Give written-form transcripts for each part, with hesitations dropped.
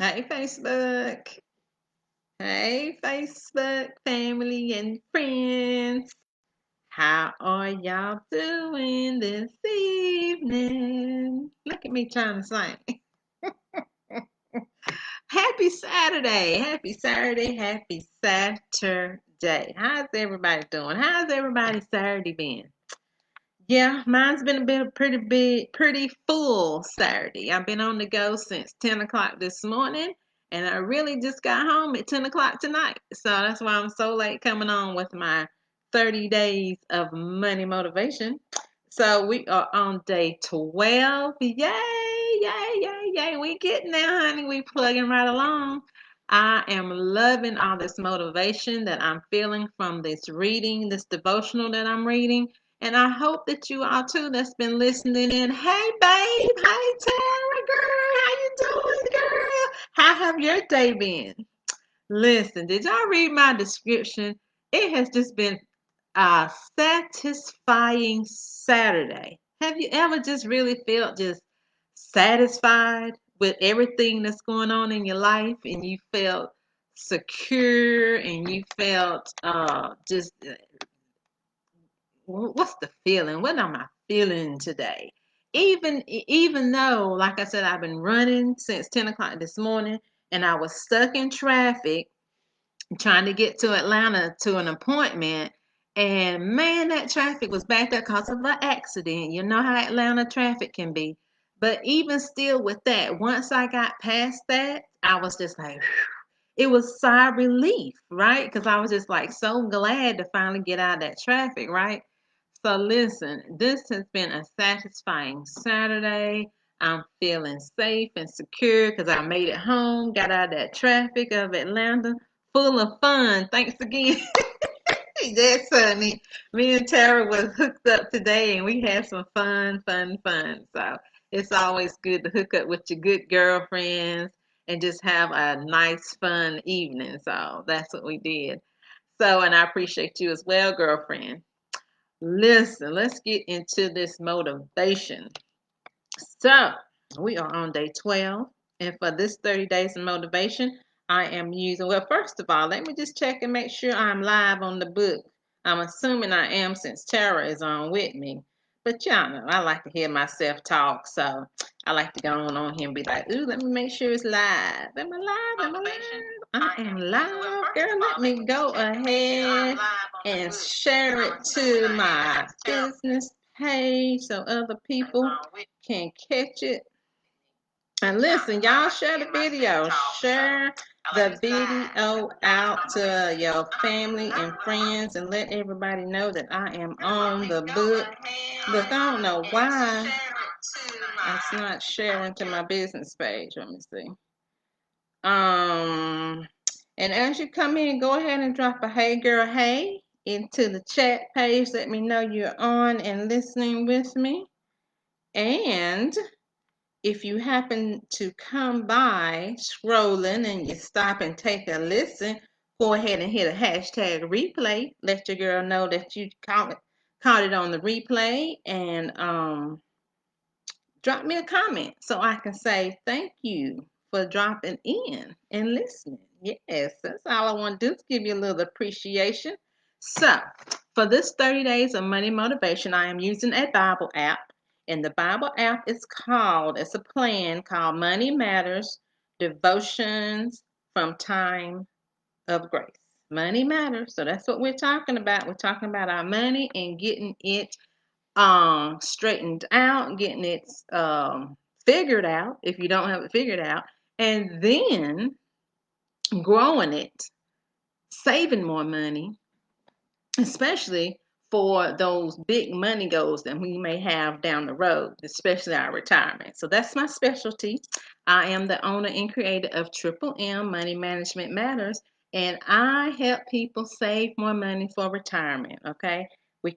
Hey, Facebook. Hey, Facebook family and friends. How are y'all doing this evening? Look at me trying to sing. Happy Saturday. Happy Saturday. Happy Saturday. How's everybody doing? How's everybody's Saturday been? Yeah, mine's been a pretty full Saturday. I've been on the go since 10 o'clock this morning, and I really just got home at 10 o'clock tonight. So that's why I'm so late coming on with my 30 days of money motivation. So we are on day 12. Yay, yay, yay, yay. We getting there, honey. We plugging right along. I am loving all this motivation that I'm feeling from this reading, this devotional that I'm reading. And I hope that you are too that's been listening in. Hey, babe. Hey, Tara, girl. How you doing, girl? How have your day been? Listen, did y'all read my description? It has just been a satisfying Saturday. Have you ever just really felt just satisfied with everything that's going on in your life and you felt secure and you felt just what's the feeling? What am I feeling today? Even though, like I said, I've been running since 10 o'clock this morning and I was stuck in traffic trying to get to Atlanta to an appointment. And man, that traffic was backed up because of an accident. You know how Atlanta traffic can be. But even still with that, once I got past that, I was just like, it was sigh of relief, right? Because I was just like so glad to finally get out of that traffic, right? So listen, this has been a satisfying Saturday. I'm feeling safe and secure because I made it home, got out of that traffic of Atlanta, full of fun. Thanks again. That's funny. Me and Tara was hooked up today and we had some fun, fun, fun. So it's always good to hook up with your good girlfriends and just have a nice, fun evening. So that's what we did. So, and I appreciate you as well, girlfriend. Listen, let's get into this motivation. So, we are on day 12, and for this 30 days of motivation, I am using, well, first of all, let me just check and make sure I'm live on the book. I'm assuming I am since Tara is on with me. But y'all know, I like to hear myself talk, so I like to go on here and be like, ooh, let me make sure it's live. Am I live? Am I live? I am live, girl. Let me go ahead and share it to my business page so other people can catch it. And listen, y'all share the video. Share the video out to your family and friends and let everybody know that I am on the book. Look, I don't know why it's not sharing to my business page. Let me see. Um, and as you come in, go ahead and drop a hey girl, hey into the chat page. Let me know you're on and listening with me. And if you happen to come by scrolling and you stop and take a listen, go ahead and hit a hashtag replay. Let your girl know that you caught it on the replay and drop me a comment so I can say thank you for dropping in and listening. Yes, that's all I want to do is give you a little appreciation. So, for this 30 days of money motivation, I am using a Bible app. And the Bible app is called, it's a plan called Money Matters Devotions from Time of Grace. Money matters. So that's what we're talking about. We're talking about our money and getting it straightened out, getting it figured out if you don't have it figured out, and then growing it, saving more money, especially for those big money goals that we may have down the road, especially our retirement. So that's my specialty. I am the owner and creator of Triple M Money Management Matters, and I help people save more money for retirement. Okay, we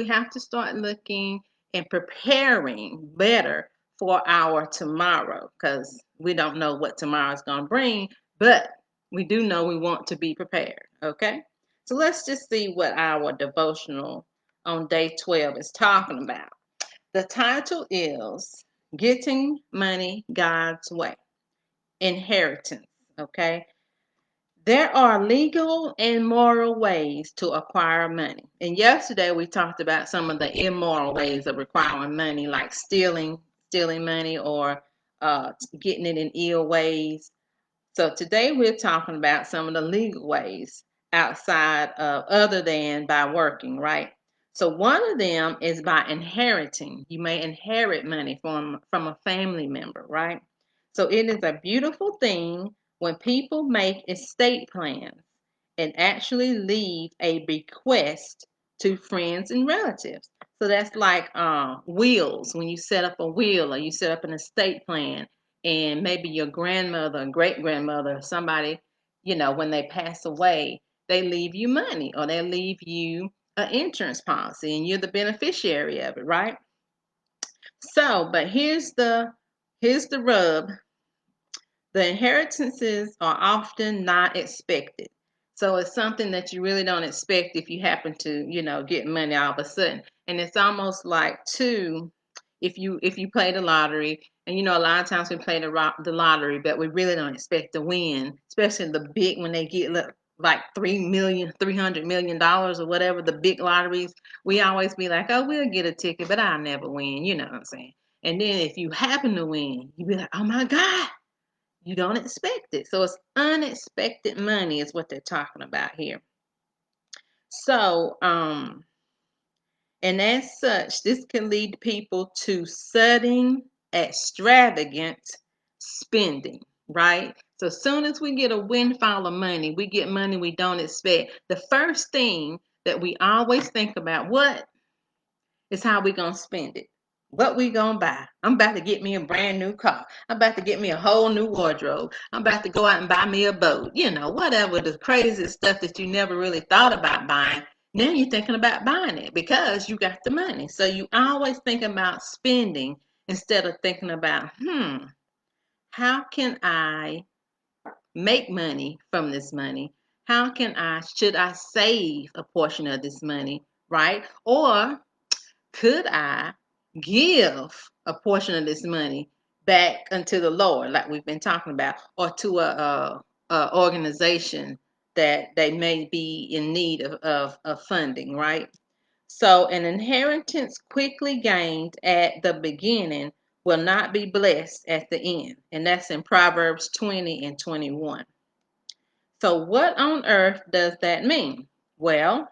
have to start looking and preparing better for our tomorrow because we don't know what tomorrow is going to bring, but we do know we want to be prepared. Okay. So let's just see what our devotional on day 12 is talking about. The title is Getting Money God's Way. inheritance. Okay. There are legal and moral ways to acquire money. And yesterday we talked about some of the immoral ways of acquiring money, like stealing money or getting it in ill ways. So today we're talking about some of the legal ways outside of other than by working, right? So one of them is by inheriting. You may inherit money from a family member, right? So it is a beautiful thing when people make estate plans and actually leave a bequest to friends and relatives. So that's like wills. When you set up a will or you set up an estate plan, and maybe your grandmother or great grandmother or somebody, when they pass away, they leave you money or they leave you an insurance policy and you're the beneficiary of it, right? So, but here's the rub. The inheritances are often not expected. So it's something that you really don't expect if you happen to, get money all of a sudden. And it's almost like too, if you play the lottery, and a lot of times we play the lottery, but we really don't expect to win, especially the big when they get like 3 million, $300 million or whatever the big lotteries. We always be like, oh, we'll get a ticket, but I'll never win. You know what I'm saying? And then if you happen to win, you be like, oh my God, you don't expect it. So it's unexpected money is what they're talking about here. So, and as such, this can lead people to sudden, extravagant spending, right? So as soon as we get a windfall of money, we get money we don't expect. The first thing that we always think about, what is how we gonna spend it. What we gonna buy? I'm about to get me a brand new car. I'm about to get me a whole new wardrobe. I'm about to go out and buy me a boat. Whatever the crazy stuff that you never really thought about buying. Now you're thinking about buying it because you got the money. So you always think about spending instead of thinking about, how can I make money from this money? Should I save a portion of this money, right? Or could I give a portion of this money back unto the Lord, like we've been talking about, or to a organization that they may be in need of funding, right? So an inheritance quickly gained at the beginning will not be blessed at the end. And that's in Proverbs 20 and 21. So what on earth does that mean? Well,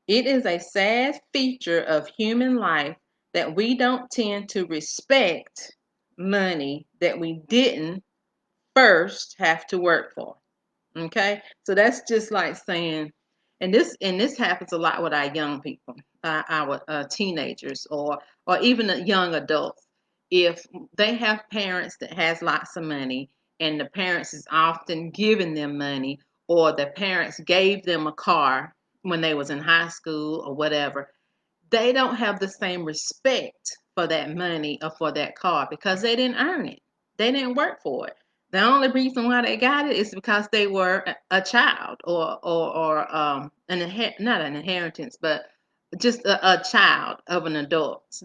it is a sad feature of human life that we don't tend to respect money that we didn't first have to work for. Okay, so that's just like saying, and this happens a lot with our young people, our teenagers, or even the young adults. If they have parents that has lots of money, and the parents is often giving them money, or the parents gave them a car when they was in high school or whatever, they don't have the same respect for that money or for that car because they didn't earn it. They didn't work for it. The only reason why they got it is because they were a child or not an inheritance, but just a child of an adult,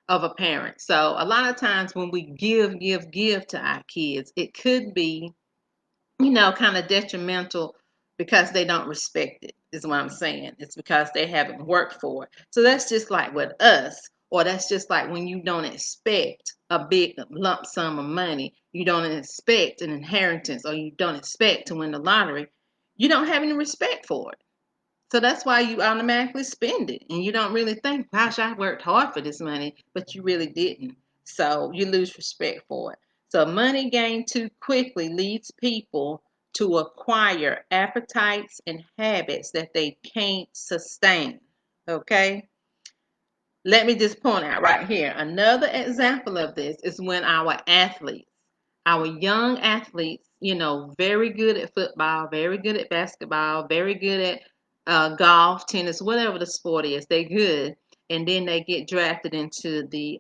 of a parent. So a lot of times when we give to our kids, it could be kind of detrimental because they don't respect it, is what I'm saying. It's because they haven't worked for it. So that's just like with us, or that's just like when you don't expect a big lump sum of money, you don't expect an inheritance, or you don't expect to win the lottery, you don't have any respect for it. So that's why you automatically spend it. And you don't really think, gosh, I worked hard for this money, but you really didn't. So you lose respect for it. So money gained too quickly leads people to acquire appetites and habits that they can't sustain. Okay? Let me just point out right here. Another example of this is when our young athletes, very good at football, very good at basketball, very good at golf, tennis, whatever the sport is, they good, and then they get drafted into the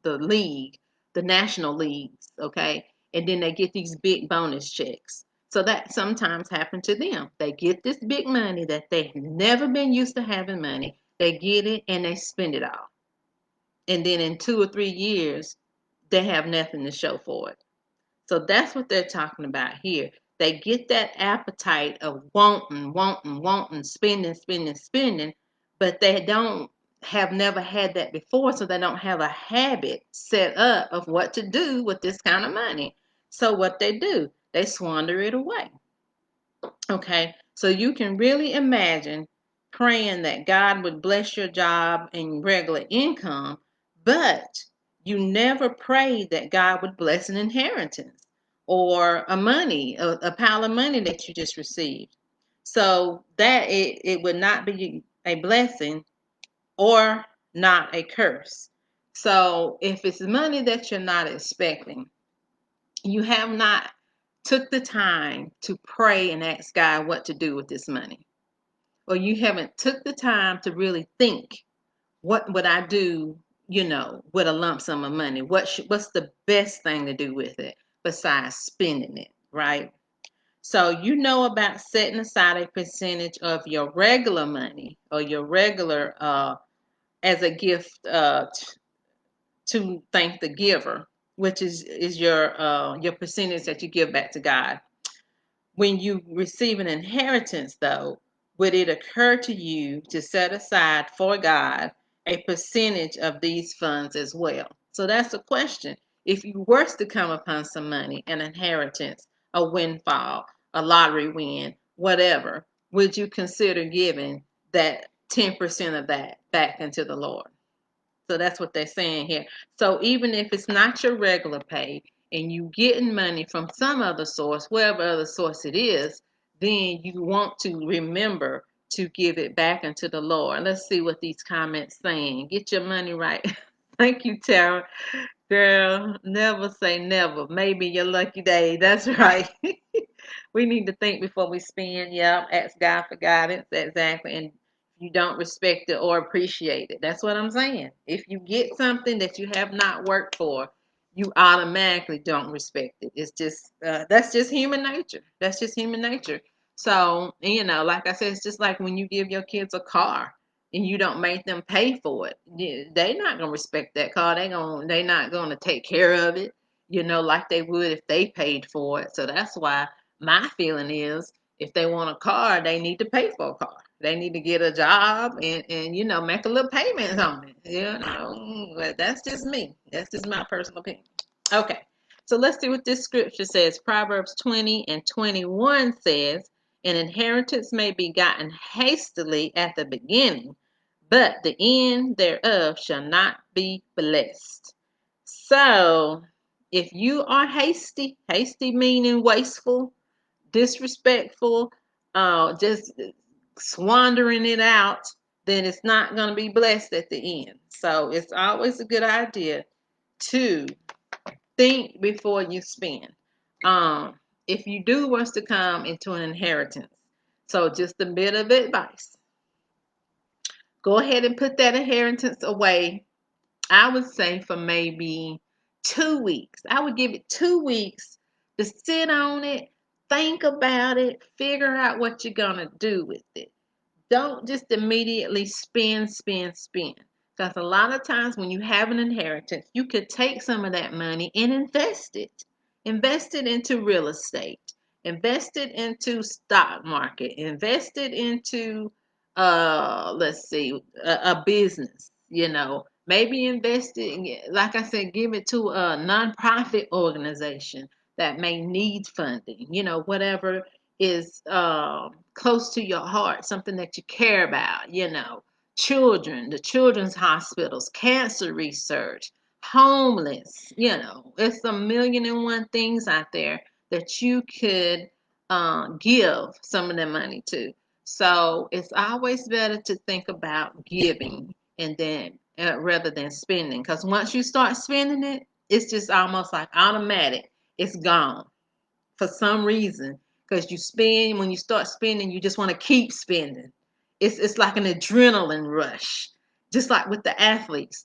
league, the national leagues, okay, and then they get these big bonus checks. So that sometimes happens to them. They get this big money that they've never been used to having money. They get it and they spend it all, and then in 2 or 3 years they have nothing to show for it. So that's what they're talking about here. They get that appetite of wanting, wanting, wanting, spending, spending, spending, but they don't have never had that before, so they don't have a habit set up of what to do with this kind of money. So what they do, they squander it away. Okay, so you can really imagine praying that God would bless your job and regular income, but you never prayed that God would bless an inheritance or a pile of money that you just received. So that it would not be a blessing or not a curse. So if it's money that you're not expecting, you have not took the time to pray and ask God what to do with this money, or you haven't took the time to really think, what would I do, with a lump sum of money? What's the best thing to do with it besides spending it, right? So about setting aside a percentage of your regular money or your regular as a gift to thank the giver, which is your percentage that you give back to God. When you receive an inheritance, though, would it occur to you to set aside for God a percentage of these funds as well? So that's the question. If you were to come upon some money, an inheritance, a windfall, a lottery win, whatever, would you consider giving that 10% of that back into the Lord? So that's what they're saying here. So even if it's not your regular pay and you getting money from some other source, wherever other source it is, then you want to remember to give it back into the Lord. Let's see what these comments saying. Get your money right. Thank you, Tara. Girl, never say never. Maybe your lucky day. That's right. We need to think before we spend. Yeah, ask God for guidance. Exactly. And you don't respect it or appreciate it. That's what I'm saying. If you get something that you have not worked for, you automatically don't respect it. It's just that's just human nature. That's just human nature. So, like I said, it's just like when you give your kids a car and you don't make them pay for it. They not gonna respect that car. They not gonna take care of it, like they would if they paid for it. So that's why my feeling is if they want a car, they need to pay for a car. They need to get a job and make a little payments on it. But that's just me. That's just my personal opinion. Okay. So let's see what this scripture says. Proverbs 20:21 says, an inheritance may be gotten hastily at the beginning, but the end thereof shall not be blessed. So if you are hasty meaning wasteful, disrespectful, just squandering it out, then it's not going to be blessed at the end. So it's always a good idea to think before you spend. Um, if you do want to come into an inheritance, so just a bit of advice. Go ahead and put that inheritance away. I would say for maybe 2 weeks. I would give it 2 weeks to sit on it, think about it, figure out what you're going to do with it. Don't just immediately spend, spend, spend. Because a lot of times when you have an inheritance, you could take some of that money and invest it. Invest it into real estate. Invest it into stock market. Invest it into let's see, a business, Maybe invest it, like I said, give it to a nonprofit organization that may need funding, whatever is close to your heart, something that you care about, children, the children's hospitals, cancer research, homeless, it's a million and one things out there that you could give some of the money to. So it's always better to think about giving and then rather than spending, because once you start spending it, it's just almost like automatic. It's gone for some reason, because when you start spending, you just want to keep spending. It's like an adrenaline rush, just like with the athletes.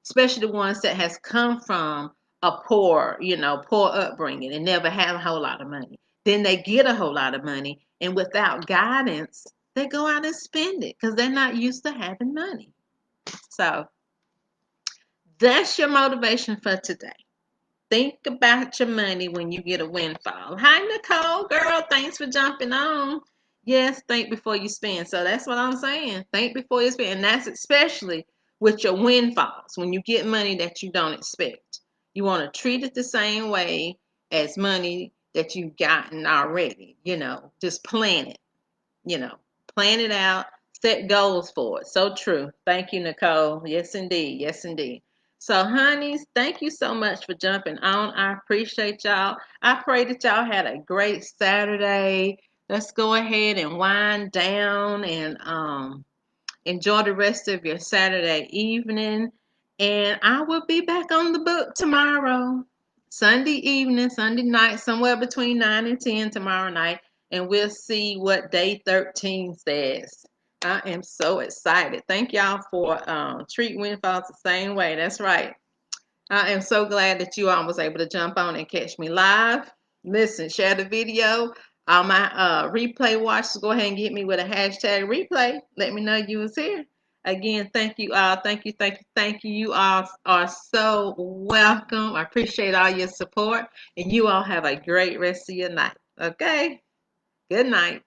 Especially the ones that has come from a poor upbringing and never had a whole lot of money. Then they get a whole lot of money, and without guidance, they go out and spend it because they're not used to having money. So that's your motivation for today. Think about your money when you get a windfall. Hi, Nicole, girl. Thanks for jumping on. Yes, think before you spend. So that's what I'm saying. Think before you spend. And that's especially with your windfalls when you get money that you don't expect. You want to treat it the same way as money that you've gotten already. Just plan it you know, plan it out, set goals for it. So true. Thank you, Nicole. Yes, indeed. Yes, indeed. So, honeys, thank you so much for jumping on. I appreciate y'all. I pray that y'all had a great Saturday. Let's go ahead and wind down and enjoy the rest of your Saturday evening. And I will be back on the book tomorrow, Sunday evening, Sunday night, somewhere between 9 and 10 tomorrow night. And we'll see what day 13 says. I am so excited. Thank y'all for treat windfalls the same way. That's right. I am so glad that you all was able to jump on and catch me live. Listen, share the video. All my replay watchers, go ahead and get me with a hashtag replay. Let me know you was here. Again, thank you all. Thank you, thank you, thank you. You all are so welcome. I appreciate all your support. And you all have a great rest of your night. Okay? Good night.